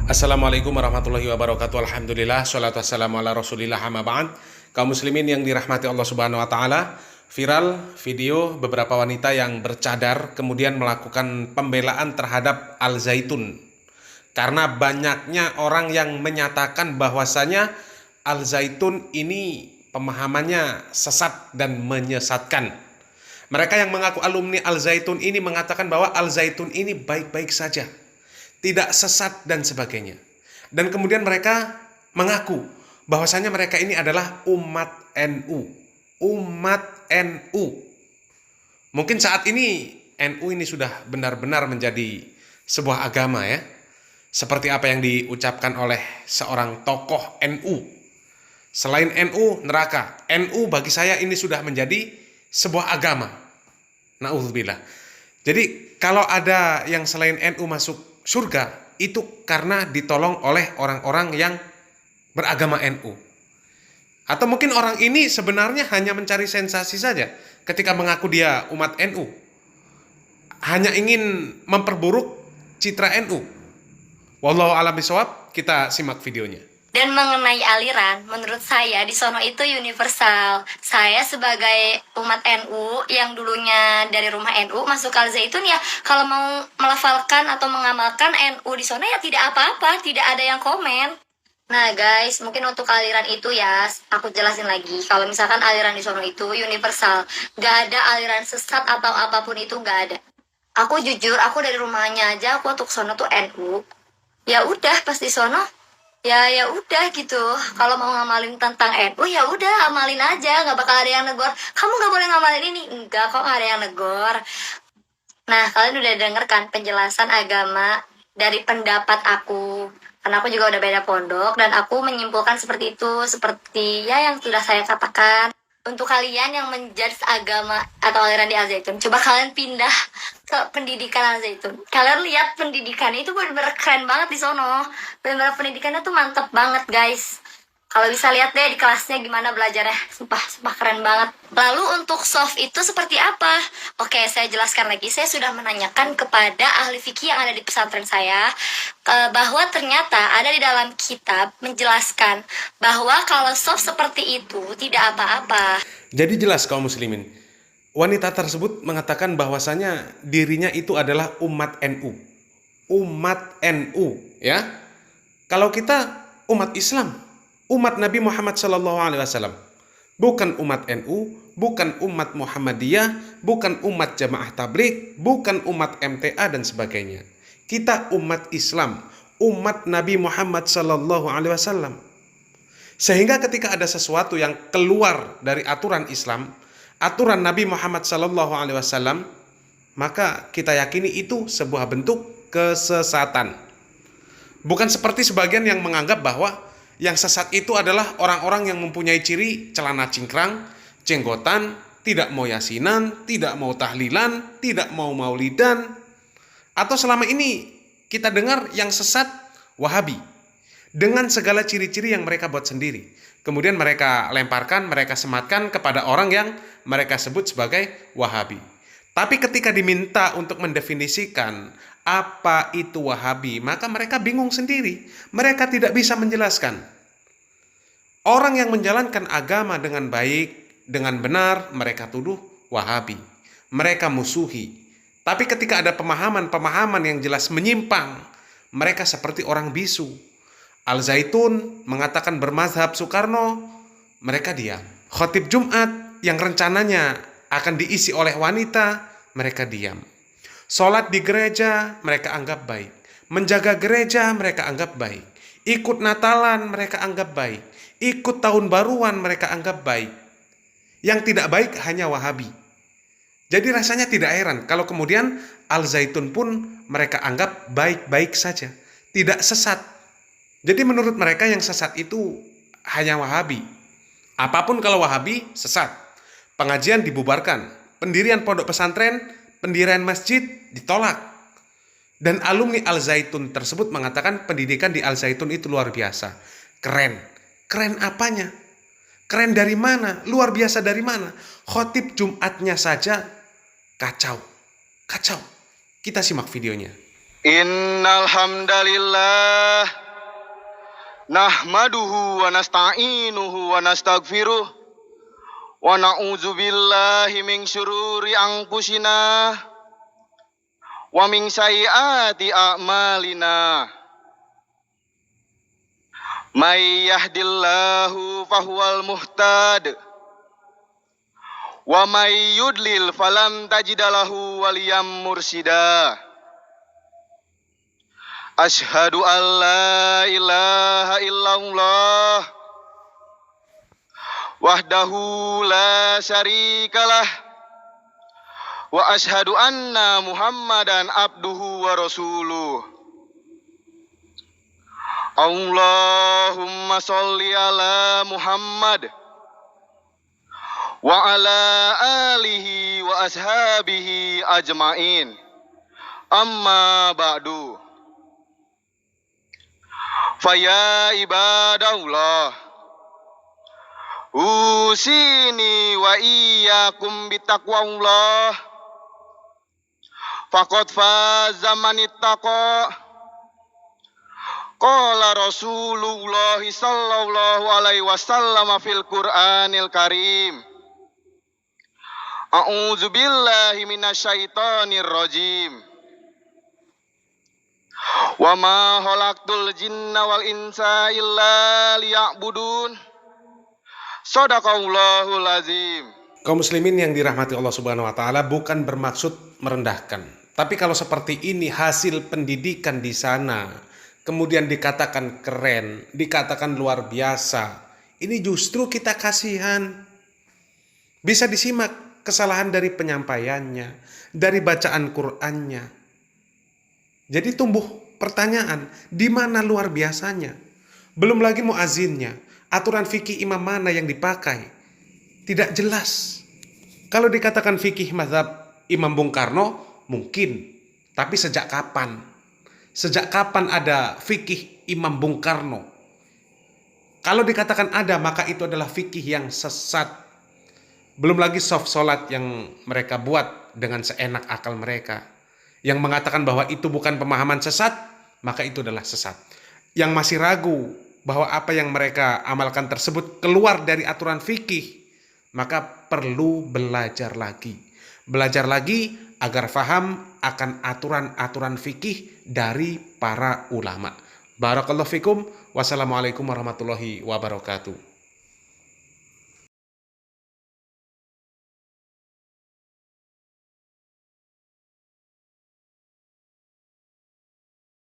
Assalamualaikum warahmatullahi wabarakatuh. Alhamdulillah, sholatu wassalamu ala rasulillah, amma ba'd. Kaum muslimin yang dirahmati Allah subhanahu wa ta'ala, viral video beberapa wanita yang bercadar kemudian melakukan pembelaan terhadap Al Zaitun. Karena banyaknya orang yang menyatakan bahwasanya Al Zaitun ini pemahamannya sesat dan menyesatkan. Mereka yang mengaku alumni Al Zaitun ini mengatakan bahwa Al Zaitun ini baik-baik saja, tidak sesat dan sebagainya. Dan kemudian mereka mengaku bahwasanya mereka ini adalah umat NU. Umat NU. Mungkin saat ini NU ini sudah benar-benar menjadi sebuah agama ya. Seperti apa yang diucapkan oleh seorang tokoh NU. Selain NU, neraka. NU bagi saya ini sudah menjadi sebuah agama. Na'udzubillah. Jadi kalau ada yang selain NU masuk surga, itu karena ditolong oleh orang-orang yang beragama NU. Atau mungkin orang ini sebenarnya hanya mencari sensasi saja ketika mengaku dia umat NU. Hanya ingin memperburuk citra NU. Wallahu a'lam bishawab, kita simak videonya. Dan mengenai aliran, menurut saya di sono itu universal. Saya sebagai umat NU yang dulunya dari rumah NU masuk Al Zaitun ya, kalau mau melafalkan atau mengamalkan NU di sono ya tidak apa-apa, tidak ada yang komen. Nah guys, mungkin untuk aliran itu ya, aku jelasin lagi. Kalau misalkan aliran di sono itu universal, gak ada aliran sesat atau apapun itu, gak ada. Aku jujur, aku dari rumahnya aja, aku untuk sono tuh NU. Ya udah, pas di sono ya udah gitu. Kalau mau ngamalin tentang NU ya udah amalin aja, nggak bakal ada yang negor kamu nggak boleh ngamalin ini, enggak kok, nggak ada yang negor. Nah, kalian udah denger kan penjelasan agama dari pendapat aku, karena aku juga udah beda pondok dan aku menyimpulkan seperti itu, seperti ya yang sudah saya katakan. Untuk kalian yang menjudge agama atau aliran di Al Zaitun, coba kalian pindah ke pendidikan Al Zaitun. Kalian lihat pendidikannya itu benar-benar keren banget di sono. Benar-benar pendidikannya tuh mantep banget guys. Kalau bisa lihat deh di kelasnya gimana belajarnya. Sumpah keren banget. Lalu untuk soft itu seperti apa? Oke, saya jelaskan lagi. Saya sudah menanyakan kepada ahli fikih yang ada di pesantren saya, bahwa ternyata ada di dalam kitab menjelaskan bahwa kalau soft seperti itu tidak apa-apa. Jadi jelas kaum muslimin, wanita tersebut mengatakan bahwasanya dirinya itu adalah umat NU. Umat NU ya. Kalau kita umat Islam, umat Nabi Muhammad SAW, bukan umat NU, bukan umat Muhammadiyah, bukan umat Jamaah Tabligh, bukan umat MTA dan sebagainya. Kita umat Islam, umat Nabi Muhammad SAW. Sehingga ketika ada sesuatu yang keluar dari aturan Islam, aturan Nabi Muhammad SAW, maka kita yakini itu sebuah bentuk kesesatan. Bukan seperti sebagian yang menganggap bahwa yang sesat itu adalah orang-orang yang mempunyai ciri celana cingkrang, jenggotan, tidak mau yasinan, tidak mau tahlilan, tidak mau maulidan. Atau selama ini kita dengar yang sesat Wahabi, dengan segala ciri-ciri yang mereka buat sendiri. Kemudian mereka lemparkan, mereka sematkan kepada orang yang mereka sebut sebagai Wahabi. Tapi ketika diminta untuk mendefinisikan apa itu Wahabi, maka mereka bingung sendiri. Mereka tidak bisa menjelaskan. Orang yang menjalankan agama dengan baik, dengan benar, mereka tuduh Wahabi. Mereka musuhi. Tapi ketika ada pemahaman-pemahaman yang jelas menyimpang, mereka seperti orang bisu. Al Zaitun mengatakan bermazhab Soekarno, mereka diam. Khotib Jumat yang rencananya akan diisi oleh wanita, mereka diam. Sholat di gereja, mereka anggap baik. Menjaga gereja, mereka anggap baik. Ikut Natalan, mereka anggap baik. Ikut tahun baruan, mereka anggap baik. Yang tidak baik hanya Wahabi. Jadi rasanya tidak heran kalau kemudian Al Zaitun pun mereka anggap baik-baik saja, tidak sesat. Jadi menurut mereka yang sesat itu hanya Wahabi. Apapun kalau Wahabi, sesat. Pengajian dibubarkan, pendirian pondok pesantren, pendirian masjid ditolak. Dan alumni Al Zaitun tersebut mengatakan pendidikan di Al Zaitun itu luar biasa. Keren. Keren apanya? Keren dari mana? Luar biasa dari mana? Khotib Jumatnya saja kacau. Kacau. Kita simak videonya. Innal hamdalillah nahmaduhu wa nasta'inuhu wa nastaghfiruh wa na'udzu billahi min syururi anfusina wa min sayyiati a'malina. May yahdillahu fahuwal muhtad wa may yudlil falam tajidalahu waliyam mursida. Ashhadu an la ilaha illallah wahdahu la syarikalah wa ashhadu anna Muhammadan abduhu wa rasuluh. Allahumma sholli ala Muhammad wa ala alihi wa ashabihi ajmain. Amma ba'du. Faya ibadallah, usini wa iyyakum bitaqwallah, faqad faza man ittaqa. Qala Rasulullah sallallahu alaihi wasallam fil Qur'anil Karim, a'udzu billahi minasyaitonir rajim. Wa ma khalaqtul jinna wal insa illa liya'budun. Shadaqallahul azim. Kaum muslimin yang dirahmati Allah Subhanahu wa taala, bukan bermaksud merendahkan. Tapi kalau seperti ini hasil pendidikan di sana, kemudian dikatakan keren, dikatakan luar biasa, ini justru kita kasihan. Bisa disimak kesalahan dari penyampaiannya, dari bacaan Qur'annya. Jadi tumbuh pertanyaan, di mana luar biasanya? Belum lagi muazzinnya, aturan fikih imam mana yang dipakai? Tidak jelas. Kalau dikatakan fikih mazhab Imam Bung Karno, mungkin. Tapi sejak kapan? Sejak kapan ada fikih Imam Bung Karno? Kalau dikatakan ada, maka itu adalah fikih yang sesat. Belum lagi soft salat yang mereka buat dengan seenak akal mereka. Yang mengatakan bahwa itu bukan pemahaman sesat, maka itu adalah sesat. Yang masih ragu bahwa apa yang mereka amalkan tersebut keluar dari aturan fikih, maka perlu belajar lagi. Belajar lagi agar faham akan aturan-aturan fikih dari para ulama. Barakallahu fikum. Wassalamualaikum warahmatullahi wabarakatuh.